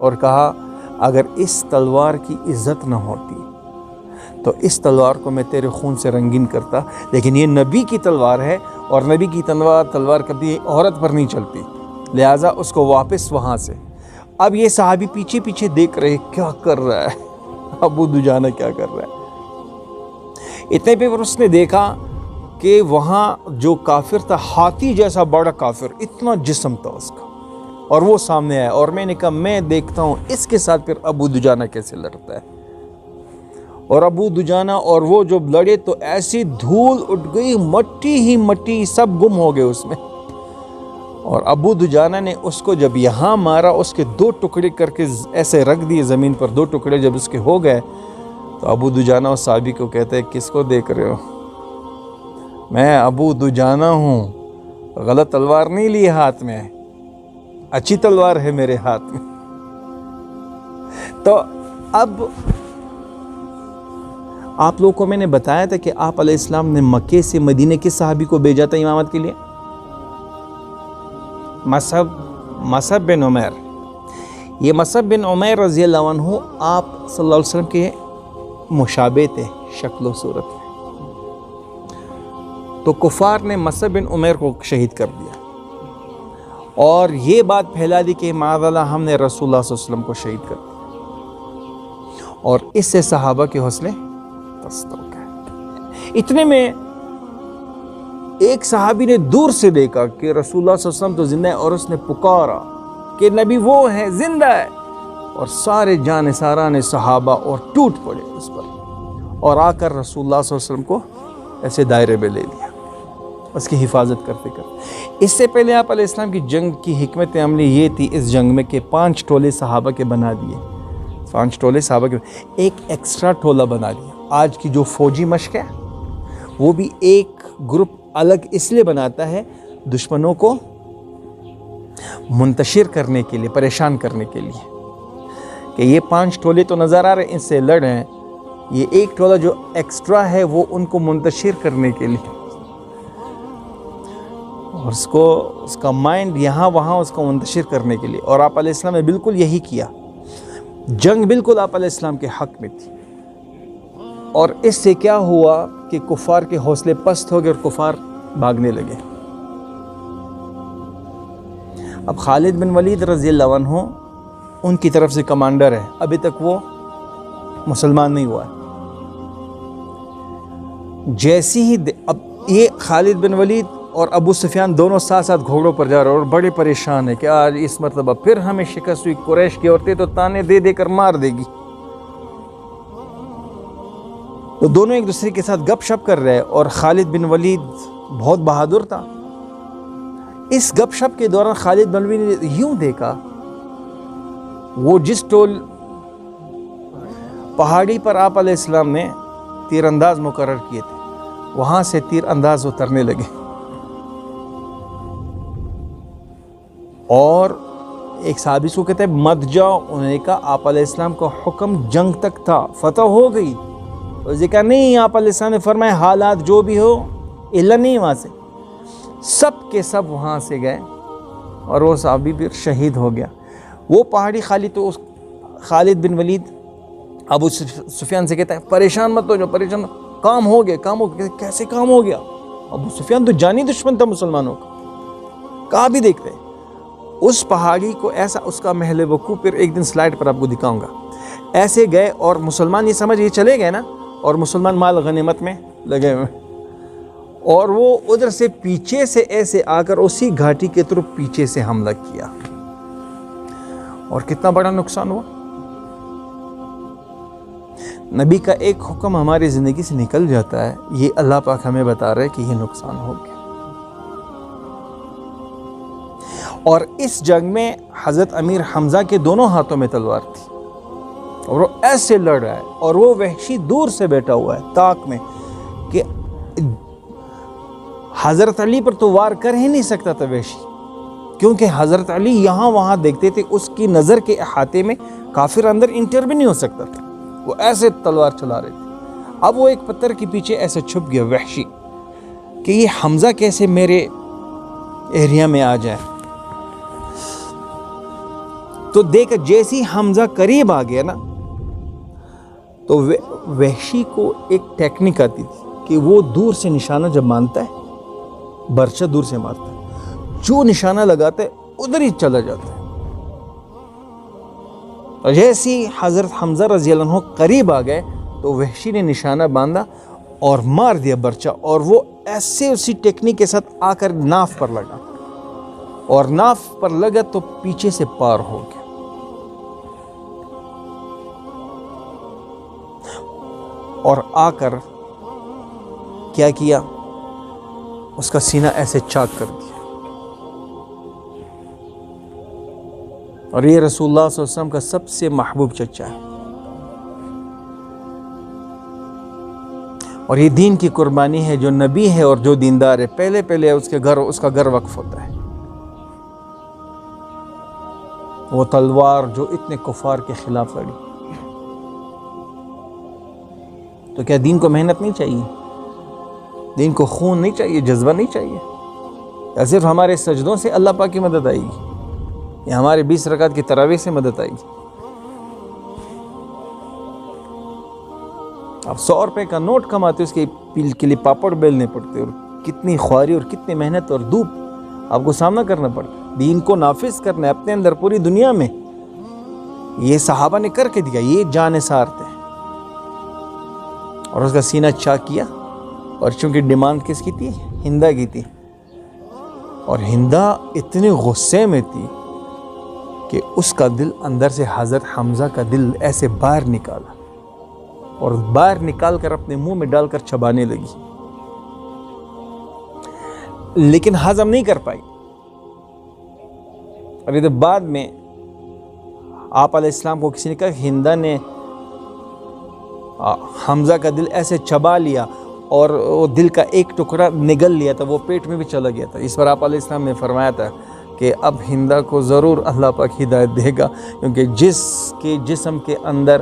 اور کہا اگر اس تلوار کی عزت نہ ہوتی تو اس تلوار کو میں تیرے خون سے رنگین کرتا، لیکن یہ نبی کی تلوار ہے اور نبی کی تلوار کبھی عورت پر نہیں چلتی، لہٰذا اس کو واپس وہاں سے۔ اب یہ صحابی پیچھے پیچھے دیکھ رہے کیا کر رہا ہے ابو دجانہ، کیا کر رہا ہے۔ اتنے پہ اس نے دیکھا کہ وہاں جو کافر تھا، ہاتھی جیسا بڑا کافر، اتنا جسم تھا اس کا، اور وہ سامنے آیا، اور میں نے کہا میں دیکھتا ہوں اس کے ساتھ پھر ابو دجانہ کیسے لڑتا ہے۔ اور ابو دجانہ اور وہ جب لڑے تو ایسی دھول اٹھ گئی، مٹی ہی مٹی، سب گم ہو گئے اس میں۔ اور ابو دجانہ نے اس کو جب یہاں مارا، اس کے 2 ٹکڑے کر کے ایسے رکھ دیے زمین پر، 2 ٹکڑے جب اس کے ہو گئے تو ابو دجانہ اس صحابی کو کہتے ہیں کس کو دیکھ رہے ہو؟ میں ابو دجانہ ہوں، غلط تلوار نہیں لی ہاتھ میں، اچھی تلوار ہے میرے ہاتھ میں۔ تو اب آپ لوگوں کو میں نے بتایا تھا کہ آپ علیہ السلام نے مکے سے مدینہ کے صحابی کو بھیجا تھا امامت کے لیے، مصعب بن عمیر۔ یہ مصعب بن عمیر رضی اللہ عنہ آپ صلی اللہ علیہ وسلم کے مشابہ تھے شکل و صورت میں، تو کفار نے مصعب بن عمیر کو شہید کر دیا، اور یہ بات پھیلا دی کہ معاذ اللہ ہم نے رسول اللہ صلی اللہ علیہ وسلم کو شہید کر دیا، اور اس سے صحابہ کے حوصلے پست ہو گئے۔ اتنے میں ایک صحابی نے دور سے دیکھا کہ رسول اللہ صلی اللہ علیہ وسلم تو زندہ ہے، اور اس نے پکارا کہ نبی وہ ہے، زندہ ہے، اور سارے جانثاران صحابہ اور ٹوٹ پڑے اس پر، اور آ کر رسول اللہ صلی اللہ علیہ وسلم کو ایسے دائرے میں لے لیا، اس کی حفاظت کرتے کرتے۔ اس سے پہلے آپ علیہ السلام کی جنگ کی حکمت عملی یہ تھی اس جنگ میں کہ 5 ٹولے صحابہ کے بنا دیے، 5 ٹولے صحابہ کے، ایک ایکسٹرا ٹولہ بنا دیا۔ آج کی جو فوجی مشق ہے وہ بھی ایک گروپ الگ اس لیے بناتا ہے دشمنوں کو منتشر کرنے کے لیے، پریشان کرنے کے لیے، کہ یہ 5 ٹولے تو نظر آ رہے ہیں، ان سے لڑ رہے ہیں، یہ ایک ٹولہ جو ایکسٹرا ہے وہ ان کو منتشر کرنے کے لیے، اور اس کا مائنڈ یہاں وہاں اس کو منتشر کرنے کے لیے۔ اور آپ علیہ السلام نے بالکل یہی کیا، جنگ بالکل آپ علیہ السلام کے حق میں تھی، اور اس سے کیا ہوا کہ کفار کے حوصلے پست ہو گئے اور کفار بھاگنے لگے۔ اب خالد بن ولید رضی اللہ عنہ ان کی طرف سے کمانڈر ہے، ابھی تک وہ مسلمان نہیں ہوا ہے۔ جیسی ہی اب یہ خالد بن ولید اور ابو سفیان دونوں ساتھ ساتھ گھوڑوں پر جا رہے ہیں، اور بڑے پریشان ہیں کہ آج اس مرتبہ پھر ہمیں شکست ہوئی، قریش کی عورتیں تو تانے دے دے کر مار دے گی۔ تو دونوں ایک دوسرے کے ساتھ گپ شپ کر رہے، اور خالد بن ولید بہت بہادر تھا۔ اس گپ شپ کے دوران خالد بن ولید نے یوں دیکھا، وہ جس ٹول پہاڑی پر آپ علیہ السلام نے تیر انداز مقرر کیے تھے، وہاں سے تیر انداز اترنے لگے، اور ایک صحابی کو کہتے ہیں مت جاؤ، انہوں نے کہا آپ علیہ السلام کا حکم جنگ تک تھا، فتح ہو گئی۔ اس نے کہا نہیں، آپ علیہ السلام نے فرمایا حالات جو بھی ہو الا نہیں، وہاں سے سب کے سب وہاں سے گئے، اور وہ صحابی پھر شہید ہو گیا۔ وہ پہاڑی خالد بن ولید ابو سفیان سے کہتا ہے پریشان مت ہو جاؤ، پریشان مت، کام ہو گیا، کام ہو گیا۔ کیسے کام ہو گیا؟ ابو سفیان تو جانی دشمن تھا مسلمانوں کا۔ کہا بھی دیکھتے ہیں اس پہاڑی کو، ایسا اس کا محل وقوع پھر ایک دن سلائڈ پر آپ کو دکھاؤں گا۔ ایسے گئے، اور مسلمان یہ سمجھ یہ چلے گئے نا، اور مسلمان مال غنیمت میں لگے ہوئے، اور وہ ادھر سے پیچھے سے ایسے آ کر اسی گھاٹی کے طرف پیچھے سے حملہ کیا، اور کتنا بڑا نقصان ہوا۔ نبی کا ایک حکم ہماری زندگی سے نکل جاتا ہے، یہ اللہ پاک ہمیں بتا رہے کہ یہ نقصان ہو گیا۔ اور اس جنگ میں حضرت امیر حمزہ کے دونوں ہاتھوں میں تلوار تھی، اور وہ ایسے لڑ رہا ہے، اور وہ وحشی دور سے بیٹھا ہوا ہے طاق میں، کہ حضرت علی پر تو وار کر ہی نہیں سکتا تھا وحشی، کیونکہ حضرت علی یہاں وہاں دیکھتے تھے، اس کی نظر کے احاطے میں کافر اندر انٹر بھی نہیں ہو سکتا تھا، وہ ایسے تلوار چلا رہے تھے۔ اب وہ ایک پتھر کے پیچھے ایسے چھپ گیا وحشی، کہ یہ حمزہ کیسے میرے ایریا میں آ جائے۔ تو دیکھ جیسی حمزہ قریب آ گیا نا تو وحشی کو ایک ٹیکنیک آتی تھی کہ وہ دور سے نشانہ جب مانتا ہے، برچہ دور سے مارتا ہے، جو نشانہ لگاتا ہے ادھر ہی چلا جاتا ہے. اور جیسی حضرت حمزہ رضی اللہ عنہ قریب آ گئے تو وحشی نے نشانہ باندھا اور مار دیا برچہ، اور وہ ایسے اسی ٹیکنیک کے ساتھ آ کر ناف پر لگا، اور ناف پر لگا تو پیچھے سے پار ہو گیا. اور آ کر کیا کیا، اس کا سینہ ایسے چاک کر دیا. اور یہ رسول اللہ صلی اللہ علیہ وسلم کا سب سے محبوب چچا ہے، اور یہ دین کی قربانی ہے. جو نبی ہے اور جو دیندار ہے، پہلے اس کا گھر وقف ہوتا ہے. وہ تلوار جو اتنے کفار کے خلاف لڑی، تو کیا دین کو محنت نہیں چاہیے؟ دین کو خون نہیں چاہیے؟ جذبہ نہیں چاہیے؟ یا صرف ہمارے سجدوں سے اللہ پاک کی مدد آئے گی، یا ہمارے 20 رکعت کی تراویح سے مدد آئے گی؟ آپ 100 روپے کا نوٹ کماتے اس کے لیے پاپڑ بیلنے پڑتے، اور کتنی خواری اور کتنی محنت اور دھوپ آپ کو سامنا کرنا پڑتا. دین کو نافذ کرنا ہے اپنے اندر پوری دنیا میں. یہ صحابہ نے کر کے دیا، یہ جانثار تھے. اور اس کا سینہ چاک کیا. اور چونکہ ڈیمانڈ کس کی تھی؟ ہندا کی تھی. اور ہندا اتنے غصے میں تھی کہ اس کا دل اندر سے حضرت حمزہ کا دل ایسے باہر نکالا، اور باہر نکال کر اپنے منہ میں ڈال کر چبانے لگی، لیکن ہضم نہیں کر پائی. اور ادھر بعد میں آپ علیہ السلام کو کسی نے کہا ہندا نے حمزہ کا دل ایسے چبا لیا اور وہ دل کا ایک ٹکڑا نگل لیا تھا، وہ پیٹ میں بھی چلا گیا تھا. اس پر آپ علیہ السلام نے فرمایا تھا کہ اب ہندا کو ضرور اللہ پاک ہدایت دے گا، کیونکہ جس کے جسم کے اندر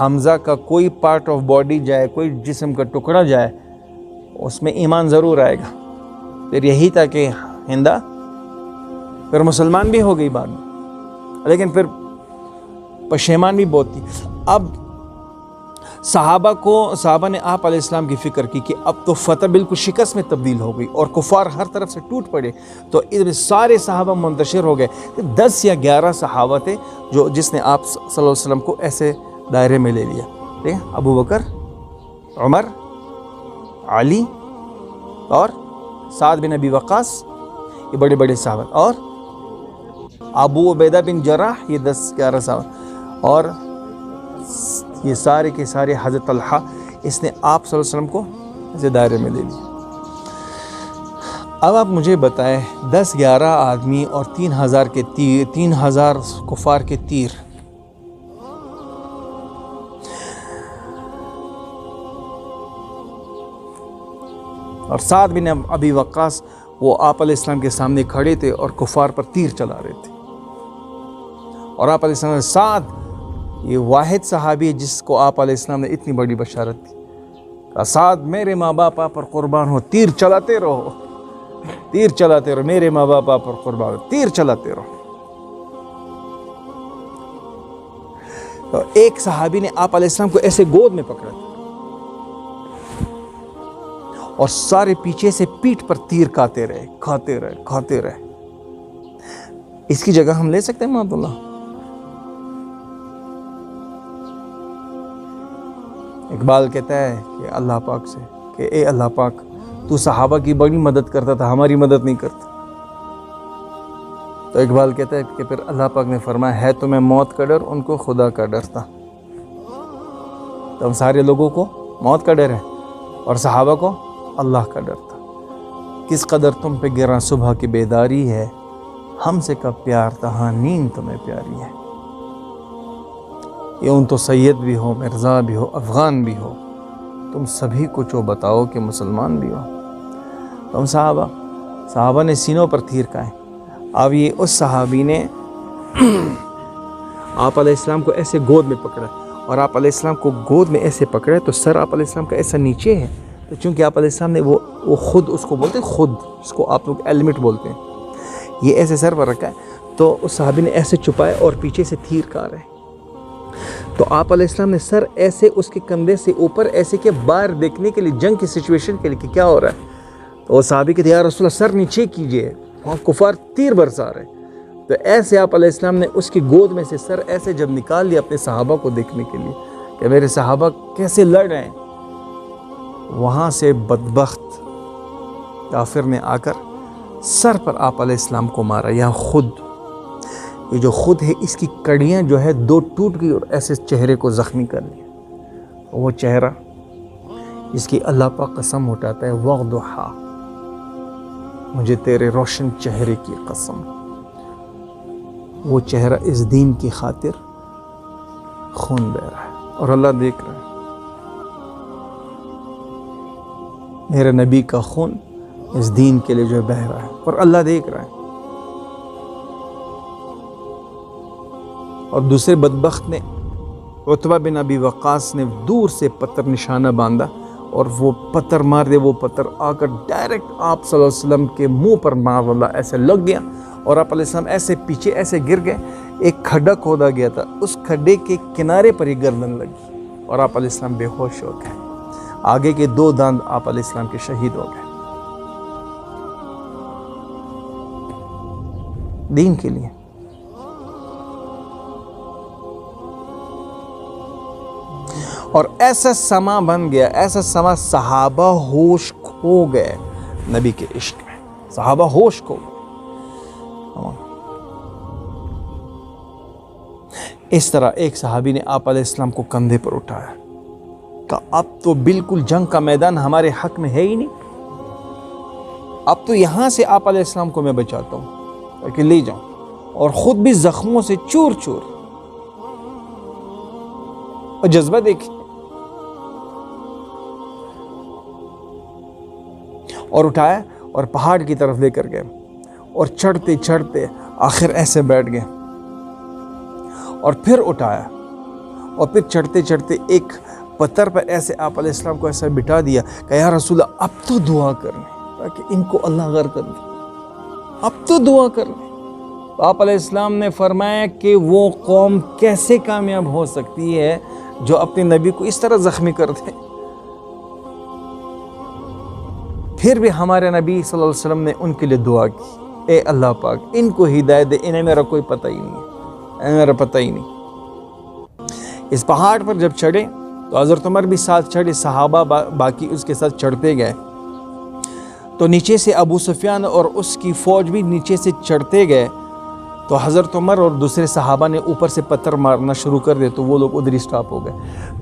حمزہ کا کوئی پارٹ آف باڈی جائے، کوئی جسم کا ٹکڑا جائے، اس میں ایمان ضرور آئے گا. پھر یہی تھا کہ ہندا پھر مسلمان بھی ہو گئی بعد میں، لیکن پھر پشیمان بھی بہت تھی. اب صحابہ نے آپ علیہ السلام کی فکر کی کہ اب تو فتح بالکل شکست میں تبدیل ہو گئی اور کفار ہر طرف سے ٹوٹ پڑے. تو ادھر سارے صحابہ منتشر ہو گئے. 10 یا 11 صحابہ تھے جس نے آپ صلی اللہ علیہ وسلم کو ایسے دائرے میں لے لیا. ٹھیک ہے، ابو بکر، عمر، علی اور سعد بن ابی وقاص، یہ بڑے بڑے صحابہ، اور ابو عبیدہ بن جراح، یہ 10-11 صحابہ، اور یہ سارے کے سارے حضرت طلحہ. اس نے آپ صلی اللہ علیہ وسلم کو ایسے دائرے میں لے لیا. اب آپ مجھے بتائیں 10-11 آدمی اور 3000 کے تیر، 3000 کفار کے تیر، اور سعد بن ابی وقاص وہ آپ علیہ السلام کے سامنے کھڑے تھے اور کفار پر تیر چلا رہے تھے. اور آپ علیہ السلام سعد یہ واحد صحابی ہے جس کو آپ علیہ السلام نے اتنی بڑی بشارت دی. سعد میرے ماں باپ آپ پر قربان ہو، تیر چلاتے رہو، تیر چلاتے رہو، میرے ماں باپ آپ پر قربان ہو، تیر چلاتے رہو. تو ایک صحابی نے آپ علیہ السلام کو ایسے گود میں پکڑا تھا اور سارے پیچھے سے پیٹھ پر تیر کھاتے رہے. اس کی جگہ ہم لے سکتے ہیں محمد اللہ؟ اقبال کہتا ہے کہ اللہ پاک سے کہ اے اللہ پاک، تو صحابہ کی بڑی مدد کرتا تھا، ہماری مدد نہیں کرتا. تو اقبال کہتا ہے کہ پھر اللہ پاک نے فرمایا ہے تمہیں موت کا ڈر، ان کو خدا کا ڈر تھا. تو ہم سارے لوگوں کو موت کا ڈر ہے اور صحابہ کو اللہ کا ڈر تھا. کس قدر تم پہ گراں صبح کی بیداری ہے، ہم سے کب پیار تھا، ہاں نیند تمہیں پیاری ہے. یہ ان تو سید بھی ہو، مرزا بھی ہو، افغان بھی ہو، تم سبھی کچھ بتاؤ کہ مسلمان بھی ہو. تم صحابہ نے سینوں پر تیر کھائے. اب یہ اس صحابی نے آپ علیہ السلام کو ایسے گود میں پکڑا، اور آپ علیہ السلام کو گود میں ایسے پکڑا تو سر آپ علیہ السلام کا ایسا نیچے ہے. تو چونکہ آپ علیہ السلام نے وہ خود اس کو بولتے ہیں، خود اس کو آپ لوگ ایلمٹ بولتے ہیں، یہ ایسے سر پر رکھا ہے. تو اس صحابی نے ایسے چھپایا اور پیچھے سے تیر کہا رہے. تو آپ علیہ السلام نے سر ایسے اس کے کندھے سے اوپر ایسے کیا باہر دیکھنے کے لیے، جنگ کی سچویشن کے لیے کہ کیا ہو رہا ہے. تو وہ صحابی کہتے یا رسول اللہ سر نیچے کیجئے، وہاں کفار تیر برسا رہے. تو ایسے آپ علیہ السلام نے اس کی گود میں سے سر ایسے جب نکال لیا اپنے صحابہ کو دیکھنے کے لیے کہ میرے صحابہ کیسے لڑ رہے ہیں، وہاں سے بدبخت کافر نے آ کر سر پر آپ علیہ السلام کو مارا. یہاں خود، یہ جو خود ہے اس کی کڑیاں جو ہے 2 ٹوٹ گئی اور ایسے چہرے کو زخمی کر لیا. وہ چہرہ جس کی اللہ پاک قسم اٹھاتا ہے وَضُحَا، مجھے تیرے روشن چہرے کی قسم. وہ چہرہ اس دین کی خاطر خون بہ رہا ہے اور اللہ دیکھ رہا ہے. میرے نبی کا خون اس دین کے لیے جو بہ رہا ہے اور اللہ دیکھ رہا ہے. اور دوسرے بدبخت نے، عتبہ بن ابی وقاص نے دور سے پتھر نشانہ باندھا اور وہ پتھر مار دے. وہ پتھر آ کر ڈائریکٹ آپ صلی اللہ علیہ وسلم کے منہ پر مار اللہ ایسے لگ گیا اور آپ علیہ السلام ایسے پیچھے ایسے گر گئے. ایک کھڈا کھودا گیا تھا، اس کھڈے کے کنارے پر ہی گردن لگی اور آپ علیہ السلام بے ہوش ہو گئے. آگے کے 2 داند آپ علیہ السلام کے شہید ہو گئے دین کے لیے. اور ایسا سما بن گیا، ایسا سما، صحابہ ہوش کھو گئے نبی کے عشق میں. صحابہ ہوش کھو گئے. اس طرح ایک صحابی نے آپ علیہ السلام کو کندھے پر اٹھایا کہ اب تو بالکل جنگ کا میدان ہمارے حق میں ہے ہی نہیں، اب تو یہاں سے آپ علیہ السلام کو میں بچاتا ہوں تاکہ لے جاؤں، اور خود بھی زخموں سے چور چور. اور جذبہ دیکھیں. اور اٹھایا اور پہاڑ کی طرف لے کر گئے اور چڑھتے چڑھتے آخر ایسے بیٹھ گئے اور پھر اٹھایا اور پھر چڑھتے چڑھتے ایک پتھر پر ایسے آپ علیہ السلام کو ایسا بٹھا دیا کہ یا رسول اللہ اب تو دعا کریں تاکہ ان کو اللہ غرق کر دے، اب تو دعا کریں. آپ علیہ السلام نے فرمایا کہ وہ قوم کیسے کامیاب ہو سکتی ہے جو اپنے نبی کو اس طرح زخمی کر دے. پھر بھی ہمارے نبی صلی اللہ علیہ وسلم نے ان کے لیے دعا کی، اے اللہ پاک ان کو ہدایت دے، انہیں میرا کوئی پتہ ہی نہیں ہے، انہیں میرا پتہ ہی نہیں. اس پہاڑ پر جب چڑھے تو حضرت عمر بھی ساتھ چڑھے، صحابہ باقی اس کے ساتھ چڑھتے گئے. تو نیچے سے ابو سفیان اور اس کی فوج بھی نیچے سے چڑھتے گئے. تو حضرت عمر اور دوسرے صحابہ نے اوپر سے پتھر مارنا شروع کر دے تو وہ لوگ ادھر ہی سٹاپ ہو گئے.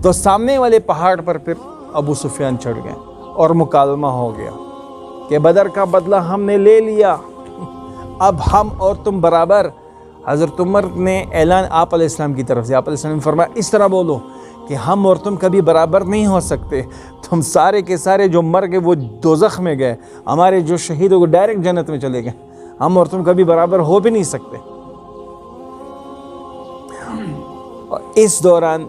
تو سامنے والے پہاڑ پر پھر ابو سفیان چڑھ گئے اور مکالمہ ہو گیا کہ بدر کا بدلہ ہم نے لے لیا، اب ہم اور تم برابر. حضرت عمر نے اعلان آپ علیہ السلام کی طرف سے، آپ علیہ السلام نے فرمایا اس طرح بولو کہ ہم اور تم کبھی برابر نہیں ہو سکتے. تم سارے کے سارے جو مر گئے وہ دوزخ میں گئے، ہمارے جو شہید ہو گئے ڈائریکٹ جنت میں چلے گئے، ہم اور تم کبھی برابر ہو بھی نہیں سکتے. اور اس دوران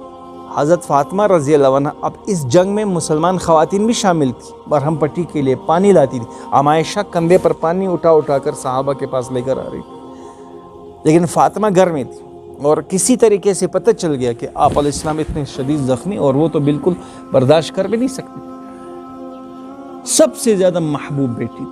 حضرت فاطمہ رضی اللہ عنہ، اب اس جنگ میں مسلمان خواتین بھی شامل تھی، برہم پٹی کے لیے پانی لاتی تھی. عائشہ کندھے پر پانی اٹھا کر صحابہ کے پاس لے کر آ رہی تھی، لیکن فاطمہ گھر میں تھی. اور کسی طریقے سے پتہ چل گیا کہ آپ علیہ السلام اتنے شدید زخمی اور وہ تو بالکل برداشت کر بھی نہیں سکتے. سب سے زیادہ محبوب بیٹی